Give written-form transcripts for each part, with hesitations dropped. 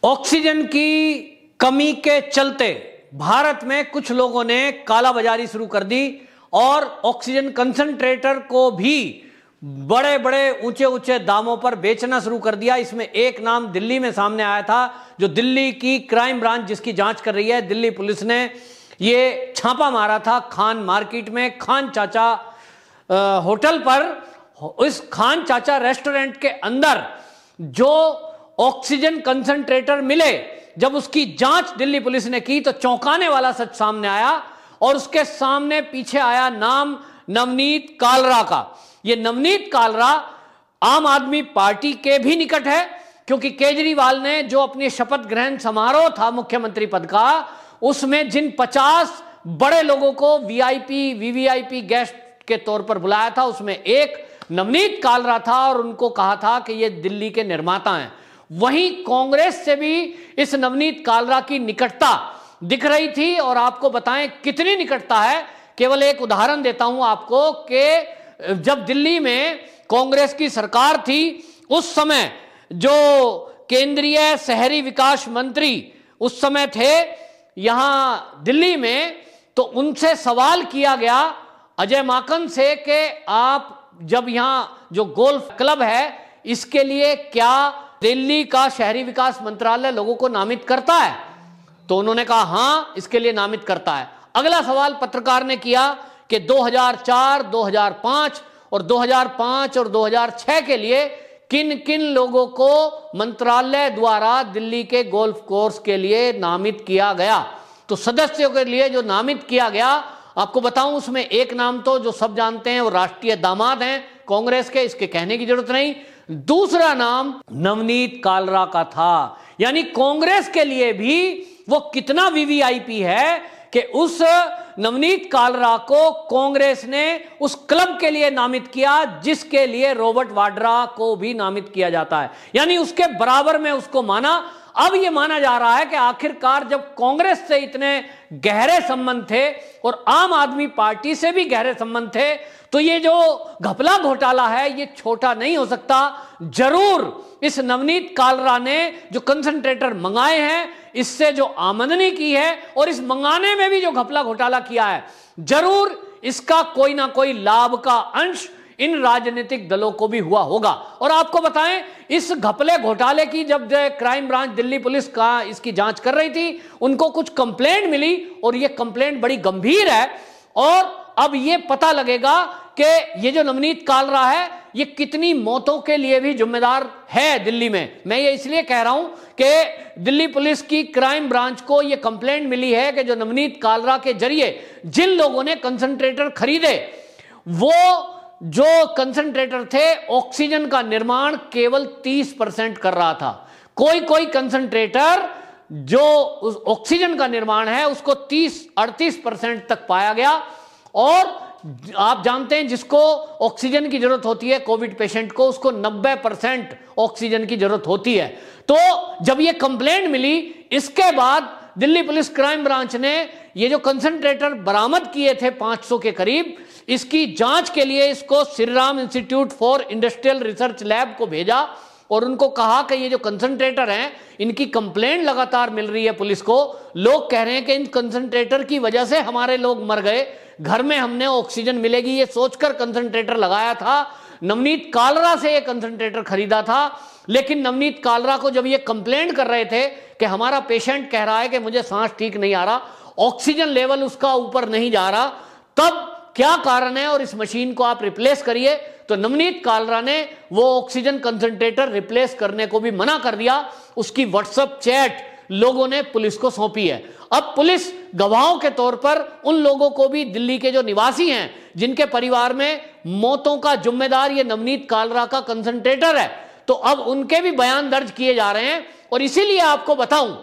Oxygen की कमी के चलते भारत में कुछ लोगों ने कालाबाजारी शुरू कर दी और ऑक्सीजन कंसंट्रेटर को भी बड़े बड़े ऊंचे ऊंचे दामों पर बेचना शुरू कर दिया। इसमें एक नाम दिल्ली में सामने आया था, जो दिल्ली की क्राइम ब्रांच जिसकी जांच कर रही है, दिल्ली पुलिस ने ये छापा मारा था खान मार्केट में, खान चाचा होटल पर। इस खान चाचा रेस्टोरेंट के अंदर जो ऑक्सीजन कंसंट्रेटर मिले, जब उसकी जांच दिल्ली पुलिस ने की तो चौंकाने वाला सच सामने आया और उसके सामने पीछे आया नाम नवनीत कालरा का। यह नवनीत कालरा आम आदमी पार्टी के भी निकट है, क्योंकि केजरीवाल ने जो अपनी शपथ ग्रहण समारोह था मुख्यमंत्री पद का, उसमें जिन 50 बड़े लोगों को वीआईपी वीवीआईपी गेस्ट के तौर पर बुलाया था, उसमें एक नवनीत कालरा था और उनको कहा था कि ये दिल्ली के निर्माता हैं। वहीं कांग्रेस से भी इस नवनीत कालरा की निकटता दिख रही थी। और आपको बताएं कितनी निकटता है, केवल एक उदाहरण देता हूं आपको कि जब दिल्ली में कांग्रेस की सरकार थी, उस समय जो केंद्रीय शहरी विकास मंत्री उस समय थे यहां दिल्ली में, तो उनसे सवाल किया गया अजय माकन से कि आप जब यहां जो गोल्फ क्लब है, इसके लिए क्या दिल्ली का शहरी विकास मंत्रालय लोगों को नामित करता है? तो उन्होंने कहा हां, इसके लिए नामित करता है। अगला सवाल पत्रकार ने किया कि 2004, 2005 और 2005 और 2006 के लिए किन किन लोगों को मंत्रालय द्वारा दिल्ली के गोल्फ कोर्स के लिए नामित किया गया। तो सदस्यों के लिए जो नामित किया गया, आपको बताऊं, उसमें एक नाम तो जो सब जानते हैं, वो राष्ट्रीय दामाद हैं कांग्रेस के, इसके कहने की जरूरत नहीं। दूसरा नाम नवनीत कालरा का था। यानी कांग्रेस के लिए भी वो कितना वीवीआईपी है कि उस नवनीत कालरा को कांग्रेस ने उस क्लब के लिए नामित किया जिसके लिए रॉबर्ट वाड्रा को भी नामित किया जाता है। यानी उसके बराबर में उसको माना। अब यह माना जा रहा है कि आखिरकार जब कांग्रेस से इतने गहरे संबंध थे और आम आदमी पार्टी से भी गहरे संबंध थे, तो ये जो घपला घोटाला है ये छोटा नहीं हो सकता। जरूर इस नवनीत कालरा ने जो कंसंट्रेटर मंगाए हैं, इससे जो आमदनी की है और इस मंगाने में भी जो घपला घोटाला किया है, जरूर इसका कोई ना कोई लाभ का अंश इन राजनीतिक दलों को भी हुआ होगा। और आपको बताएं, इस घपले घोटाले की जब क्राइम ब्रांच दिल्ली पुलिस का इसकी जांच कर रही थी, उनको कुछ कंप्लेंट मिली और ये कंप्लेंट बड़ी गंभीर है। और अब ये पता लगेगा कि ये जो नवनीत कालरा है ये कितनी मौतों के लिए भी जिम्मेदार है दिल्ली में। मैं ये इसलिए कह रहा हूं कि दिल्ली पुलिस की क्राइम ब्रांच को ये कंप्लेंट मिली है कि जो नवनीत कालरा के जरिए जिन लोगों ने कंसंट्रेटर खरीदे, वो जो कंसंट्रेटर थे, ऑक्सीजन का निर्माण केवल 30% कर रहा था। कोई कंसंट्रेटर जो उस ऑक्सीजन का निर्माण है उसको 30-38% तक पाया गया। और आप जानते हैं जिसको ऑक्सीजन की जरूरत होती है, कोविड पेशेंट को, उसको 90% ऑक्सीजन की जरूरत होती है। तो जब ये कंप्लेंट मिली, इसके बाद दिल्ली पुलिस क्राइम ब्रांच ने ये जो कंसंट्रेटर बरामद किए थे 500 के करीब, इसकी जांच के लिए इसको Shriram institute for industrial research lab को भेजा और उनको कहा कि ये जो कंसंट्रेटर हैं, इनकी कंप्लेंट लगातार मिल रही है पुलिस को। लोग कह रहे हैं कि इन कंसंट्रेटर की वजह से हमारे लोग मर गए, घर में हमने ऑक्सीजन मिलेगी ये सोचकर कंसंट्रेटर लगाया था। नवनीत कालरा से ये कंसंट्रेटर खरीदा था, लेकिन नवनीत कालरा को जब ये कंप्लेंट कर रहे थे कि हमारा पेशेंट कह रहा है कि मुझे सांस ठीक नहीं आ रहा, ऑक्सीजन लेवल उसका ऊपर नहीं जा रहा, तब क्या कारण है और इस मशीन को आप रिप्लेस करिए, तो नवनीत कालरा ने वो ऑक्सीजन कंसंट्रेटर रिप्लेस करने को भी मना कर दिया। उसकी व्हाट्सएप चैट लोगों ने पुलिस को सौंपी है। अब पुलिस गवाहों के तौर पर उन लोगों को भी, दिल्ली के जो निवासी हैं जिनके परिवार में मौतों का जिम्मेदार ये नवनीत कालरा का कंसंट्रेटर है, तो अब उनके भी बयान दर्ज किए जा रहे हैं। और इसीलिए आपको बताऊं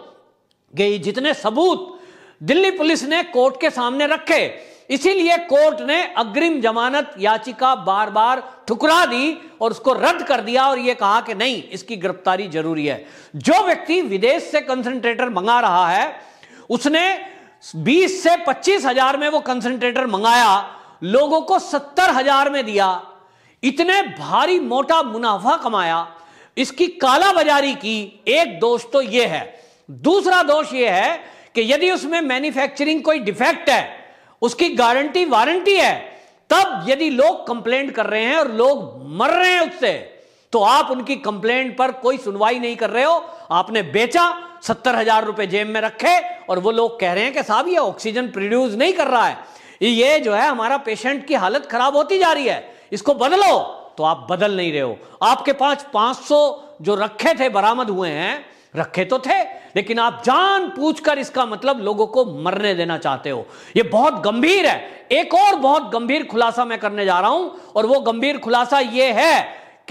कि जितने सबूत दिल्ली पुलिस ने कोर्ट के सामने रखे, इसीलिए कोर्ट ने अग्रिम जमानत याचिका बार बार ठुकरा दी और उसको रद्द कर दिया और यह कहा कि नहीं, इसकी गिरफ्तारी जरूरी है। जो व्यक्ति विदेश से कंसंट्रेटर मंगा रहा है, उसने 20 से 25 हजार में वो कंसंट्रेटर मंगाया, लोगों को 70 हजार में दिया, इतने भारी मोटा मुनाफा कमाया, इसकी कालाबाजारी की एक दोष तो यह है। दूसरा दोष यह है कि यदि उसमें मैन्युफैक्चरिंग कोई डिफेक्ट है, उसकी गारंटी वारंटी है, तब यदि लोग कंप्लेंट कर रहे हैं और लोग मर रहे हैं उससे, तो आप उनकी कंप्लेंट पर कोई सुनवाई नहीं कर रहे हो। आपने बेचा, 70,000 रुपए जेब में रखे और वो लोग कह रहे हैं कि साहब ये ऑक्सीजन प्रोड्यूस नहीं कर रहा है, ये जो है हमारा पेशेंट की हालत खराब होती जा रही है, इसको बदलो। तो आप बदल नहीं रहे हो। आपके पास 500 जो रखे थे, बरामद हुए हैं, रखे तो थे, लेकिन आप जानबूझकर इसका मतलब लोगों को मरने देना चाहते हो। यह बहुत गंभीर है। एक और बहुत गंभीर खुलासा मैं करने जा रहा हूं, और वो गंभीर खुलासा यह है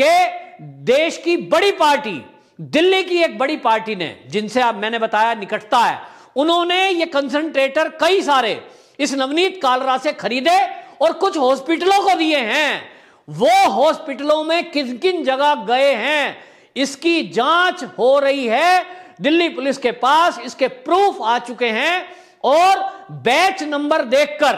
कि देश की बड़ी पार्टी, दिल्ली की एक बड़ी पार्टी ने, जिनसे अब मैंने बताया निकटता है, उन्होंने ये कंसंट्रेटर कई सारे इस नवनीत कालरा से खरीदे और कुछ हॉस्पिटलों को दिए हैं। वो हॉस्पिटलों में किन किन जगह गए हैं, इसकी जांच हो रही है दिल्ली पुलिस के पास, इसके प्रूफ आ चुके हैं। और बैच नंबर देखकर,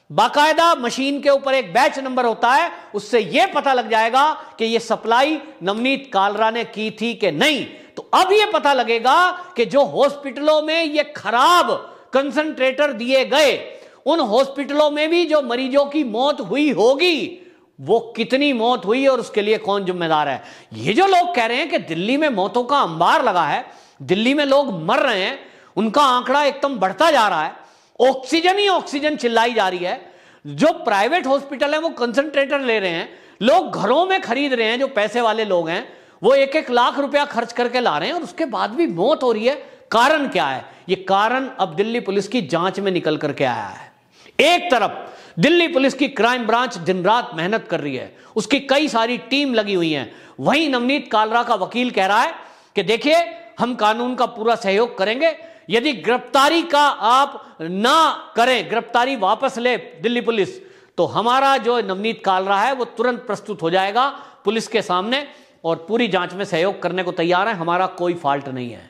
बाकायदा मशीन के ऊपर एक बैच नंबर होता है, उससे यह पता लग जाएगा कि यह सप्लाई नवनीत कालरा ने की थी कि नहीं। तो अब यह पता लगेगा कि जो हॉस्पिटलों में ये खराब कंसंट्रेटर दिए गए, उन हॉस्पिटलों में भी जो मरीजों की मौत हुई होगी, वो कितनी मौत हुई और उसके लिए कौन जिम्मेदार है। ये जो लोग कह रहे हैं कि दिल्ली में मौतों का अंबार लगा है, दिल्ली में लोग मर रहे हैं, उनका आंकड़ा एकदम बढ़ता जा रहा है, ऑक्सीजन ही ऑक्सीजन चिल्लाई जा रही है। जो प्राइवेट हॉस्पिटल है वो कंसंट्रेटर ले रहे हैं, लोग घरों में खरीद रहे हैं, जो पैसे वाले लोग हैं वो 1-1 लाख रुपया खर्च करके ला रहे हैं, और उसके बाद भी मौत हो रही है। कारण क्या है? ये कारण अब दिल्ली पुलिस की जांच में निकल करके आया है। एक तरफ दिल्ली पुलिस की क्राइम ब्रांच दिन रात मेहनत कर रही है, उसकी कई सारी टीम लगी हुई है। वहीं नवनीत कालरा का वकील कह रहा है कि देखिए, हम कानून का पूरा सहयोग करेंगे, यदि गिरफ्तारी का आप ना करें, गिरफ्तारी वापस ले दिल्ली पुलिस, तो हमारा जो नवनीत कालरा है वो तुरंत प्रस्तुत हो जाएगा पुलिस के सामने और पूरी जांच में सहयोग करने को तैयार है, हमारा कोई फॉल्ट नहीं है।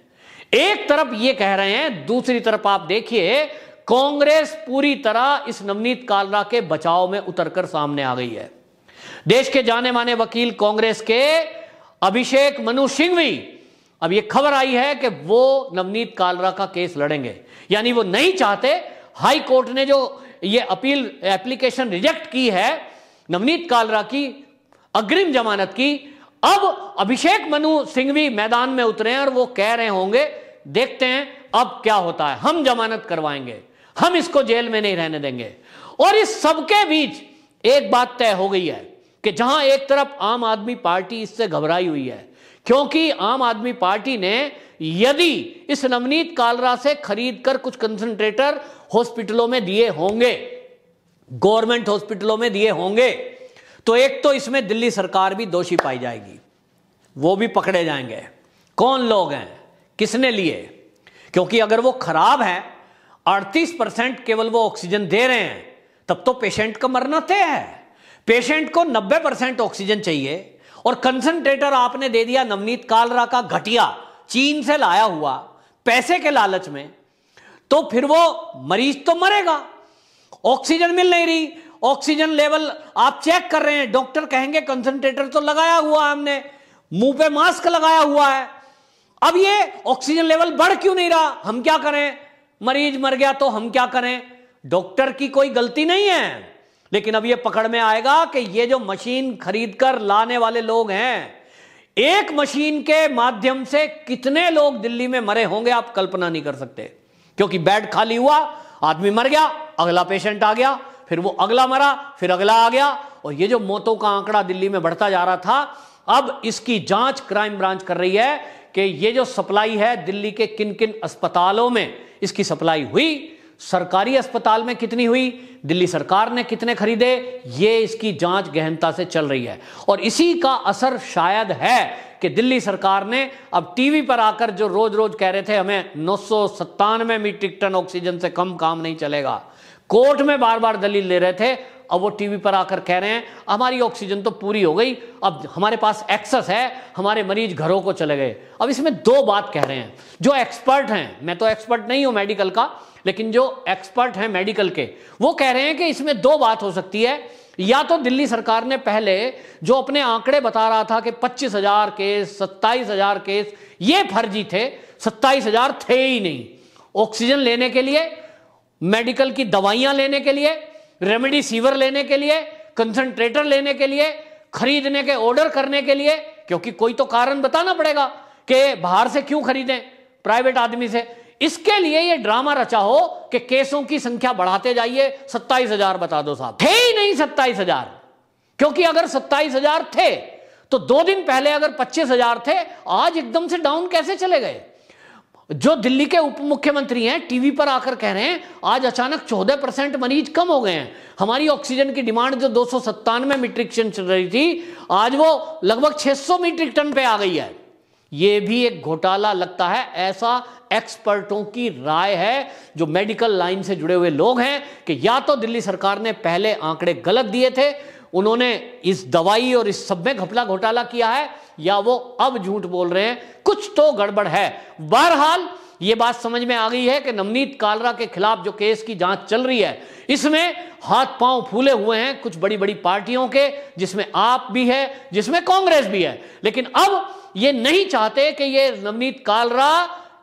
एक तरफ ये कह रहे हैं, दूसरी तरफ आप देखिए कांग्रेस पूरी तरह इस नवनीत कालरा के बचाव में उतरकर सामने आ गई है। देश के जाने माने वकील कांग्रेस के अभिषेक मनु सिंघवी, अब यह खबर आई है कि वो नवनीत कालरा का केस लड़ेंगे, यानी वो नहीं चाहते। हाई कोर्ट ने जो ये अपील एप्लीकेशन रिजेक्ट की है नवनीत कालरा की अग्रिम जमानत की, अब अभिषेक मनु सिंघवी मैदान में उतरे हैं और वो कह रहे होंगे, देखते हैं अब क्या होता है, हम जमानत करवाएंगे, हम इसको जेल में नहीं रहने देंगे। और इस सबके बीच एक बात तय हो गई है कि जहां एक तरफ आम आदमी पार्टी इससे घबराई हुई है, क्योंकि आम आदमी पार्टी ने यदि इस नवनीत कालरा से खरीदकर कुछ कंसंट्रेटर हॉस्पिटलों में दिए होंगे, गवर्नमेंट हॉस्पिटलों में दिए होंगे, तो एक तो इसमें दिल्ली सरकार भी दोषी पाई जाएगी, वो भी पकड़े जाएंगे। कौन लोग हैं, किसने लिए? क्योंकि अगर वो खराब है, 38% केवल वो ऑक्सीजन दे रहे हैं, तब तो पेशेंट का मरना तय है। पेशेंट को 90% ऑक्सीजन चाहिए और कंसंट्रेटर आपने दे दिया नवनीत कालरा का घटिया, चीन से लाया हुआ, पैसे के लालच में, तो फिर वो मरीज तो मरेगा। ऑक्सीजन मिल नहीं रही, ऑक्सीजन लेवल आप चेक कर रहे हैं, डॉक्टर कहेंगे कंसंट्रेटर तो लगाया हुआ है हमने, मुंह पे मास्क लगाया हुआ है, अब ये ऑक्सीजन लेवल बढ़ क्यों नहीं रहा, हम क्या करें? मरीज मर गया तो हम क्या करें? डॉक्टर की कोई गलती नहीं है, लेकिन अब ये पकड़ में आएगा कि ये जो मशीन खरीदकर लाने वाले लोग हैं, एक मशीन के माध्यम से कितने लोग दिल्ली में मरे होंगे आप कल्पना नहीं कर सकते। क्योंकि बेड खाली हुआ, आदमी मर गया, अगला पेशेंट आ गया, फिर वो अगला मरा, फिर अगला आ गया, और ये जो मौतों का आंकड़ा दिल्ली में बढ़ता जा रहा था, अब इसकी जांच क्राइम ब्रांच कर रही है कि ये जो सप्लाई है दिल्ली के किन किन अस्पतालों में इसकी सप्लाई हुई, सरकारी अस्पताल में कितनी हुई, दिल्ली सरकार ने कितने खरीदे, ये इसकी जांच गहनता से चल रही है। और इसी का असर शायद है कि दिल्ली सरकार ने अब टीवी पर आकर जो रोज रोज कह रहे थे हमें 997 मीट्रिक टन ऑक्सीजन से कम काम नहीं चलेगा, कोर्ट में बार बार दलील ले रहे थे, अब वो टीवी पर आकर कह रहे हैं हमारी ऑक्सीजन तो पूरी हो गई, अब हमारे पास एक्सेस है, हमारे मरीज घरों को चले गए। अब इसमें दो बात कह रहे हैं जो एक्सपर्ट हैं, मैं तो एक्सपर्ट नहीं हूं मेडिकल का, लेकिन जो एक्सपर्ट हैं मेडिकल के वो कह रहे हैं कि इसमें दो बात हो सकती है। या तो दिल्ली सरकार ने पहले जो अपने आंकड़े बता रहा था कि 25,000 केस 27,000 केस, ये फर्जी थे, 27,000 थे ही नहीं। ऑक्सीजन लेने के लिए, मेडिकल की दवाइयां लेने के लिए, रेमडेसिविर लेने के लिए, कंसंट्रेटर लेने के लिए, खरीदने के ऑर्डर करने के लिए, क्योंकि कोई तो कारण बताना पड़ेगा कि बाहर से क्यों खरीदें प्राइवेट आदमी से। इसके लिए ये ड्रामा रचा हो कि केसों की संख्या बढ़ाते जाइए, 27,000 बता दो साहब। थे ही नहीं 27,000, क्योंकि अगर 27,000 थे तो 2 दिन पहले अगर 25,000 थे, आज एकदम से डाउन कैसे चले गए। जो दिल्ली के उप मुख्यमंत्री हैं टीवी पर आकर कह रहे हैं आज अचानक 14% मरीज कम हो गए हैं, हमारी ऑक्सीजन की डिमांड जो 297 मीट्रिक टन चल रही थी आज वो लगभग 600 मीट्रिक टन पे आ गई है। ये भी एक घोटाला लगता है, ऐसा एक्सपर्टों की राय है जो मेडिकल लाइन से जुड़े हुए लोग हैं कि या तो दिल्ली सरकार ने पहले आंकड़े गलत दिए थे, उन्होंने इस दवाई और इस सब में घपला घोटाला किया है, या वो अब झूठ बोल रहे हैं, कुछ तो गड़बड़ है। बहरहाल ये बात समझ में आ गई है कि नवनीत कालरा के खिलाफ जो केस की जांच चल रही है इसमें हाथ पांव फूले हुए हैं कुछ बड़ी बड़ी पार्टियों के, जिसमें आप भी है, जिसमें कांग्रेस भी है। लेकिन अब ये नहीं चाहते कि ये नवनीत कालरा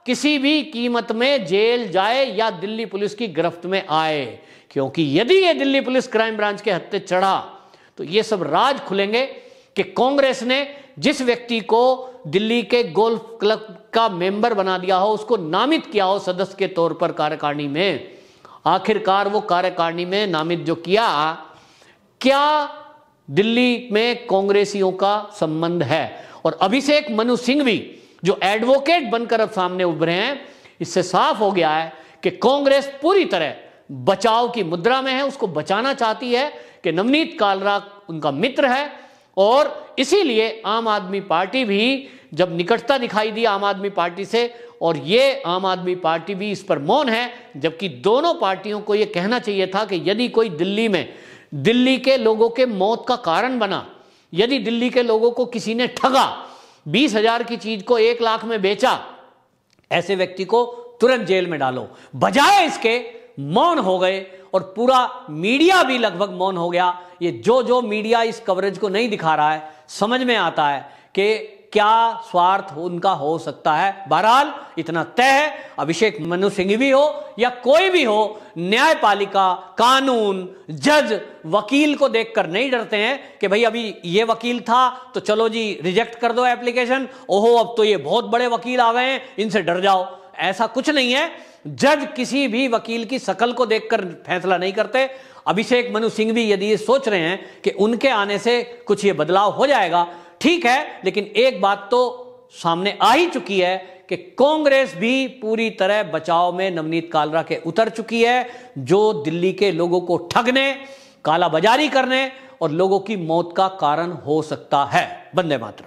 किसी भी कीमत में जेल जाए या दिल्ली पुलिस की गिरफ्त में आए, क्योंकि यदि ये दिल्ली पुलिस क्राइम ब्रांच के हत्थे चढ़ा तो ये सब राज खुलेंगे कि कांग्रेस ने जिस व्यक्ति को दिल्ली के गोल्फ क्लब का मेंबर बना दिया हो, उसको नामित किया हो सदस्य के तौर पर कार्यकारिणी में, आखिरकार वो कार्यकारिणी में नामित जो किया, क्या दिल्ली में कांग्रेसियों का संबंध है। और अभिषेक मनु सिंह भी जो एडवोकेट बनकर अब सामने उभरे हैं, इससे साफ हो गया है कि कांग्रेस पूरी तरह बचाव की मुद्रा में है, उसको बचाना चाहती है कि नवनीत कालरा उनका मित्र है। और इसीलिए आम आदमी पार्टी भी जब निकटता दिखाई दी आम आदमी पार्टी से, और ये आम आदमी पार्टी भी इस पर मौन है, जबकि दोनों पार्टियों को यह कहना चाहिए था कि यदि कोई दिल्ली में दिल्ली के लोगों के मौत का कारण बना, यदि दिल्ली के लोगों को किसी ने ठगा, 20,000 की चीज को 1 लाख में बेचा, ऐसे व्यक्ति को तुरंत जेल में डालो। बजाय इसके मौन हो गए और पूरा मीडिया भी लगभग मौन हो गया। ये जो मीडिया इस कवरेज को नहीं दिखा रहा है, समझ में आता है कि क्या स्वार्थ उनका हो सकता है। बहरहाल इतना तय है, अभिषेक मनु सिंह भी हो या कोई भी हो, न्यायपालिका, कानून, जज, वकील को देखकर नहीं डरते हैं कि भाई अभी ये वकील था तो चलो जी रिजेक्ट कर दो एप्लीकेशन, ओहो अब तो ये बहुत बड़े वकील आ गए हैं इनसे डर जाओ। ऐसा कुछ नहीं है। जज किसी भी वकील की शकल को देखकर फैसला नहीं करते। अभिषेक मनु सिंह भी यदि ये सोच रहे हैं कि उनके आने से कुछ ये बदलाव हो जाएगा, ठीक है, लेकिन एक बात तो सामने आ ही चुकी है कि कांग्रेस भी पूरी तरह बचाव में नवनीत कालरा के उतर चुकी है, जो दिल्ली के लोगों को ठगने, कालाबाजारी करने और लोगों की मौत का कारण हो सकता है। वंदे मातरम।